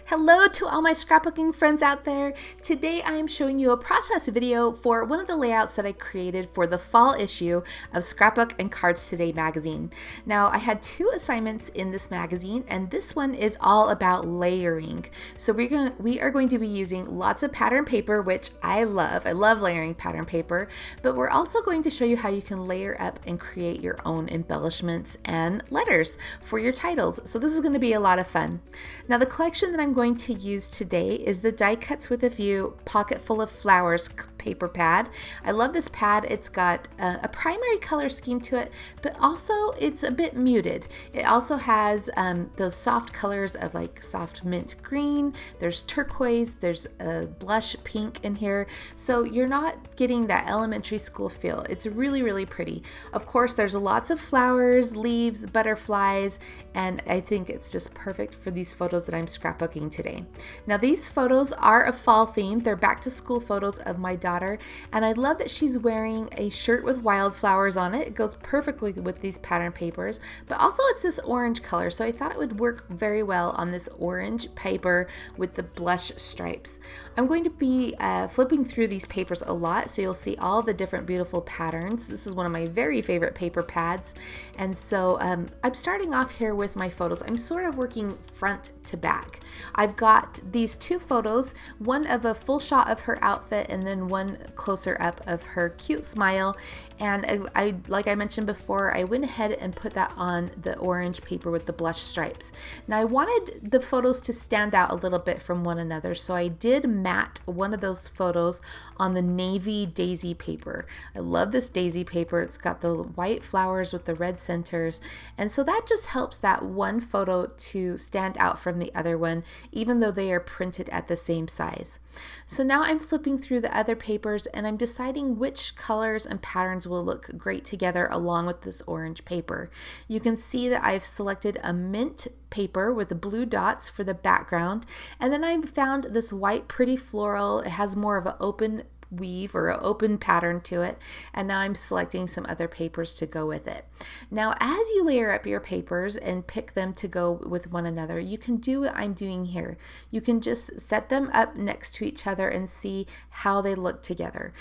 Hello to all my scrapbooking friends out there. Today I am showing you a process video for one of the layouts that I created for the fall issue of Scrapbook and Cards Today magazine. Now I had two assignments in this magazine and this one is all about layering. So we are going to be using lots of pattern paper, which I love. I love layering pattern paper, but we're also going to show you how you can layer up and create your own embellishments and letters for your titles. So this is going to be a lot of fun. Now the collection that I'm going to use today is the Die Cuts with a View Pocket Full of Flowers paper pad. I love this pad. It's got a primary color scheme to it, but also it's a bit muted. It also has those soft colors of like soft mint green, there's turquoise, there's a blush pink in here. So you're not getting that elementary school feel. It's really, really pretty. Of course, there's lots of flowers, leaves, butterflies, and I think it's just perfect for these photos that I'm scrapbooking today. Now these photos are a fall theme. They're back to school photos of my daughter, and I love that she's wearing a shirt with wildflowers on it. It goes perfectly with these pattern papers, but also it's this orange color, so I thought it would work very well on this orange paper with the blush stripes. I'm going to be flipping through these papers a lot, so you'll see all the different beautiful patterns. This is one of my very favorite paper pads, and so I'm starting off here with my photos. I'm sort of working front to back. I've got these two photos, one of a full shot of her outfit and then one closer up of her cute smile. And like I mentioned before, I went ahead and put that on the orange paper with the blush stripes. Now I wanted the photos to stand out a little bit from one another, so I did matte one of those photos on the navy daisy paper. I love this daisy paper. It's got the white flowers with the red centers, and so that just helps that one photo to stand out from the other one, even though they are printed at the same size. So now I'm flipping through the other papers and I'm deciding which colors and patterns will look great together along with this orange paper. You can see that I've selected a mint paper with the blue dots for the background, and then I found this white pretty floral. It has more of an open weave or an open pattern to it, and now I'm selecting some other papers to go with it. Now as you layer up your papers and pick them to go with one another, you can do what I'm doing here. You can just set them up next to each other and see how they look together.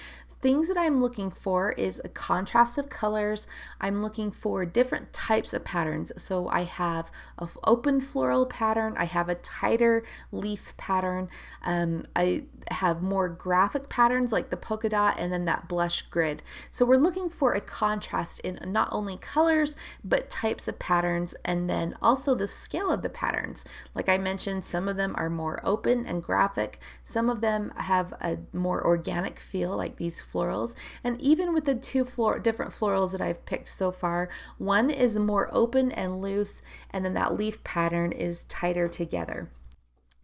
Things that I'm looking for is a contrast of colors. I'm looking for different types of patterns. So I have an open floral pattern. I have a tighter leaf pattern. I have more graphic patterns like the polka dot and then that blush grid. So we're looking for a contrast in not only colors, but types of patterns, and then also the scale of the patterns. Like I mentioned, some of them are more open and graphic. Some of them have a more organic feel like these florals, and even with the two different florals that I've picked so far, one is more open and loose, and then that leaf pattern is tighter together.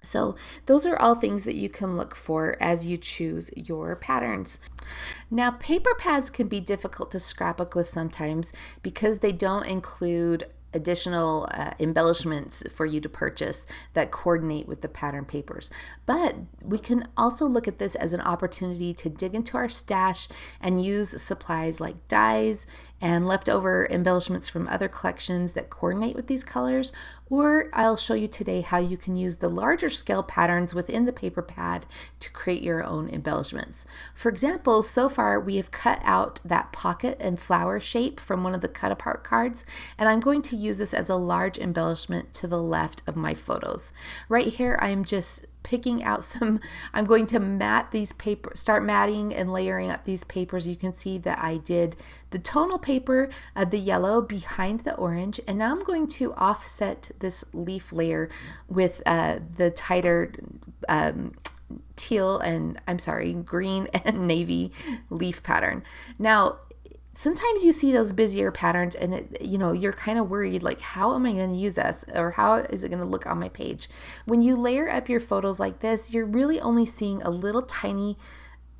So those are all things that you can look for as you choose your patterns. Now paper pads can be difficult to scrapbook with sometimes because they don't include additional embellishments for you to purchase that coordinate with the pattern papers. But we can also look at this as an opportunity to dig into our stash and use supplies like dyes and leftover embellishments from other collections that coordinate with these colors. Or I'll show you today how you can use the larger scale patterns within the paper pad to create your own embellishments. For example, so far we have cut out that pocket and flower shape from one of the cut apart cards, and I'm going to use this as a large embellishment to the left of my photos. Right here I'm just picking out some, I'm going to mat these papers, start matting and layering up these papers. You can see that I did the tonal paper, the yellow behind the orange, and now I'm going to offset this leaf layer with the tighter teal and green and navy leaf pattern. Now sometimes you see those busier patterns and you're kind of worried, like, how am I going to use this, or how is it going to look on my page? When you layer up your photos like this, you're really only seeing a little tiny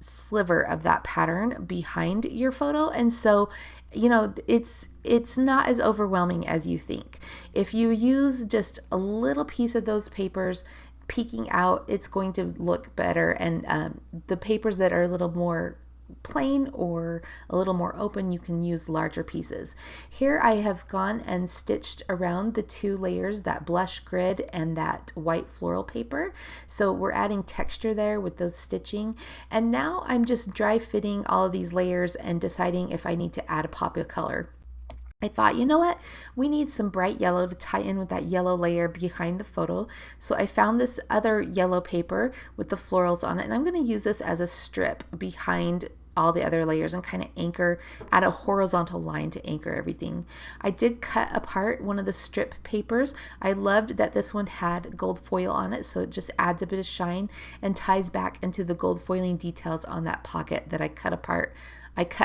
sliver of that pattern behind your photo, and so it's not as overwhelming as you think. If you use just a little piece of those papers peeking out, it's going to look better, and the papers that are a little more plain or a little more open, you can use larger pieces. Here I have gone and stitched around the 2 layers, that blush grid and that white floral paper. So we're adding texture there with those stitching. And now I'm just dry fitting all of these layers and deciding if I need to add a pop of color. I thought, you know what, we need some bright yellow to tie in with that yellow layer behind the photo. So I found this other yellow paper with the florals on it, and I'm going to use this as a strip behind all the other layers and kind of anchor, add a horizontal line to anchor everything. I did cut apart one of the strip papers. I loved that this one had gold foil on it, so it just adds a bit of shine and ties back into the gold foiling details on that pocket that I cut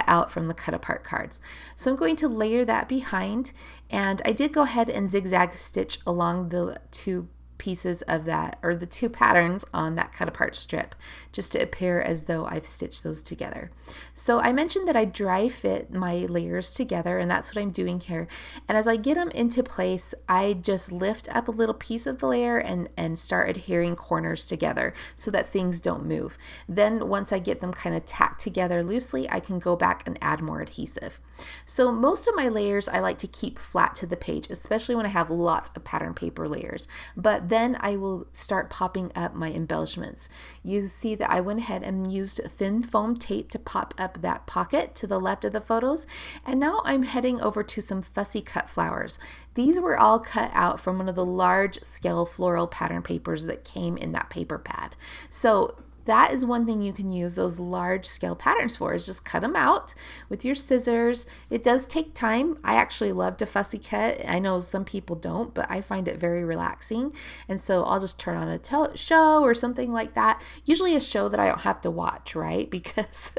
out from the cut apart cards. So I'm going to layer that behind, and I did go ahead and zigzag stitch along the 2 pieces of that, or the 2 patterns on that cut apart strip, just to appear as though I've stitched those together. So I mentioned that I dry fit my layers together, and that's what I'm doing here. And as I get them into place, I just lift up a little piece of the layer and start adhering corners together so that things don't move. Then once I get them kind of tacked together loosely, I can go back and add more adhesive. So most of my layers I like to keep flat to the page, especially when I have lots of pattern paper layers. But then I will start popping up my embellishments. You see that I went ahead and used thin foam tape to pop up that pocket to the left of the photos. And now I'm heading over to some fussy cut flowers. These were all cut out from one of the large scale floral pattern papers that came in that paper pad. So that is one thing you can use those large scale patterns for, is just cut them out with your scissors. It does take time. I actually love to fussy cut. I know some people don't, but I find it very relaxing. And so I'll just turn on a show or something like that. Usually a show that I don't have to watch, right? Because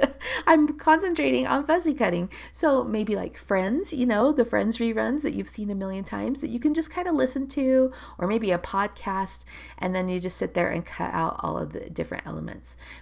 I'm concentrating on fussy cutting. So maybe like Friends, you know, the Friends reruns that you've seen a million times that you can just kind of listen to, or maybe a podcast, and then you just sit there and cut out all of the different elements.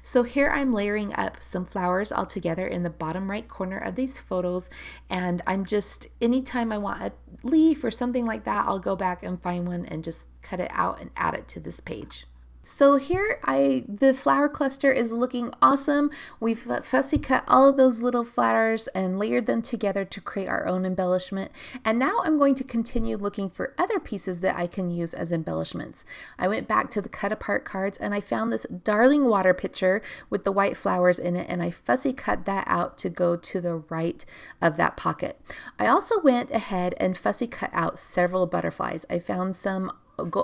So here I'm layering up some flowers all together in the bottom right corner of these photos, and I'm just, anytime I want a leaf or something like that, I'll go back and find one and just cut it out and add it to this page. So here the flower cluster is looking awesome. We've fussy cut all of those little flowers and layered them together to create our own embellishment. And now I'm going to continue looking for other pieces that I can use as embellishments. I went back to the cut apart cards and I found this darling water pitcher with the white flowers in it, and I fussy cut that out to go to the right of that pocket. I also went ahead and fussy cut out several butterflies. I found some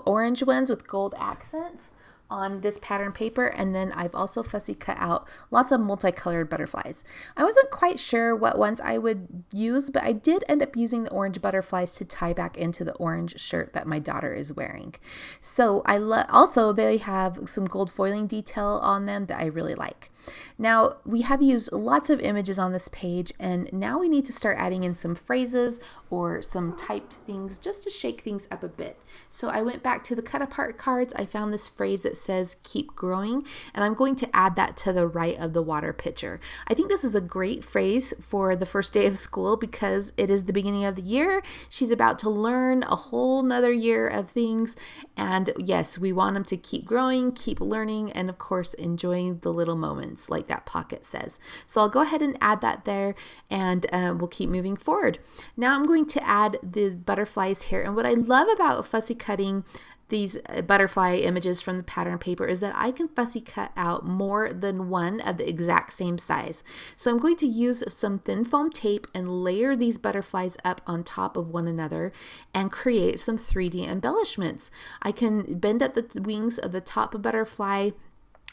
orange ones with gold accents on this pattern paper, and then I've also fussy cut out lots of multicolored butterflies. I wasn't quite sure what ones I would use, but I did end up using the orange butterflies to tie back into the orange shirt that my daughter is wearing. So also they have some gold foiling detail on them that I really like. Now we have used lots of images on this page, and now we need to start adding in some phrases or some typed things just to shake things up a bit. So I went back to the cut apart cards. I found this phrase that says keep growing, and I'm going to add that to the right of the water pitcher. I think this is a great phrase for the first day of school because it is the beginning of the year. She's about to learn a whole nother year of things, and yes, we want them to keep growing, keep learning, and of course enjoying the little moments like that pocket says. So I'll go ahead and add that there, and we'll keep moving forward. Now I'm going to add the butterflies here, and what I love about fussy cutting these butterfly images from the pattern paper is that I can fussy cut out more than one of the exact same size. So I'm going to use some thin foam tape and layer these butterflies up on top of one another and create some 3D embellishments. I can bend up the wings of the top butterfly,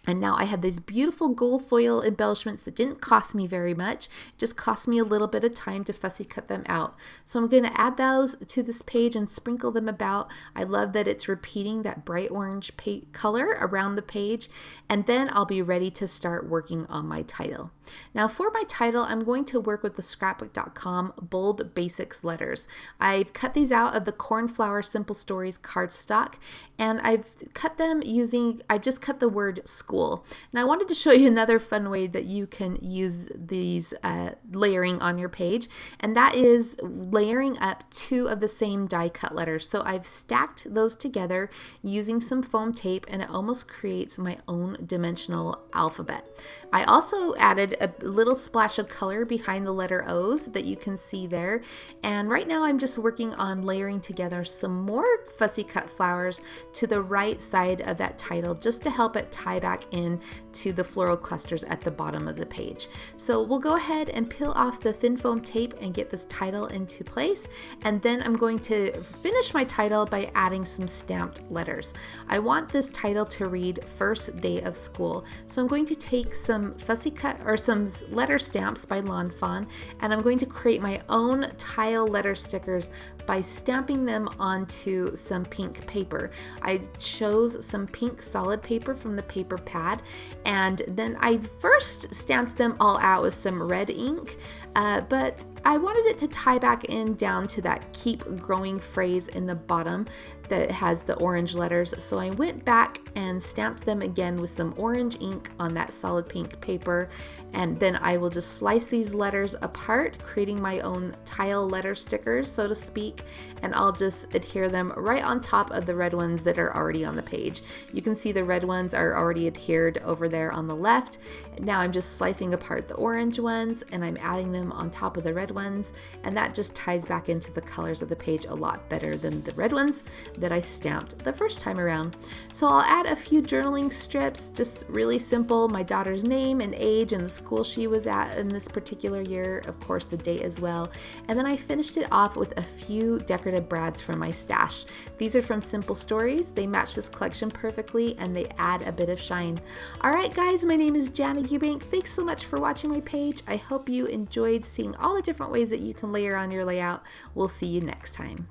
and now I have these beautiful gold foil embellishments that didn't cost me very much. It just cost me a little bit of time to fussy cut them out. So I'm going to add those to this page and sprinkle them about. I love that it's repeating that bright orange color around the page. And then I'll be ready to start working on my title. Now for my title, I'm going to work with the Scrapbook.com Bold Basics letters. I've cut these out of the Cornflower Simple Stories cardstock, and I've cut them using, I've just cut the word school school. Now I wanted to show you another fun way that you can use these layering on your page, and that is layering up two of the same die cut letters. So I've stacked those together using some foam tape, and it almost creates my own dimensional alphabet. I also added a little splash of color behind the letter O's that you can see there, and right now I'm just working on layering together some more fussy cut flowers to the right side of that title, just to help it tie back in to the floral clusters at the bottom of the page. So we'll go ahead and peel off the thin foam tape and get this title into place, and then I'm going to finish my title by adding some stamped letters. I want this title to read First Day of School, so I'm going to take some fussy cut or some letter stamps by Lawn Fawn, and I'm going to create my own tile letter stickers by stamping them onto some pink paper. I chose some pink solid paper from the paper pad, and then I first stamped them all out with some red ink, but I wanted it to tie back in down to that keep growing phrase in the bottom that has the orange letters. So I went back and stamped them again with some orange ink on that solid pink paper, and then I will just slice these letters apart, creating my own tile letter stickers, so to speak, and I'll just adhere them right on top of the red ones that are already on the page. You can see the red ones are already adhered over there on the left. Now I'm just slicing apart the orange ones and I'm adding them on top of the red ones, and that just ties back into the colors of the page a lot better than the red ones that I stamped the first time around. So I'll add a few journaling strips, just really simple, my daughter's name and age and the school she was at in this particular year, of course the date as well, and then I finished it off with a few decorative brads from my stash. These are from Simple Stories. They match this collection perfectly and they add a bit of shine. Alright guys, my name is Jana Eubank. Thanks so much for watching my page. I hope you enjoyed seeing all the different ways that you can layer on your layout. We'll see you next time.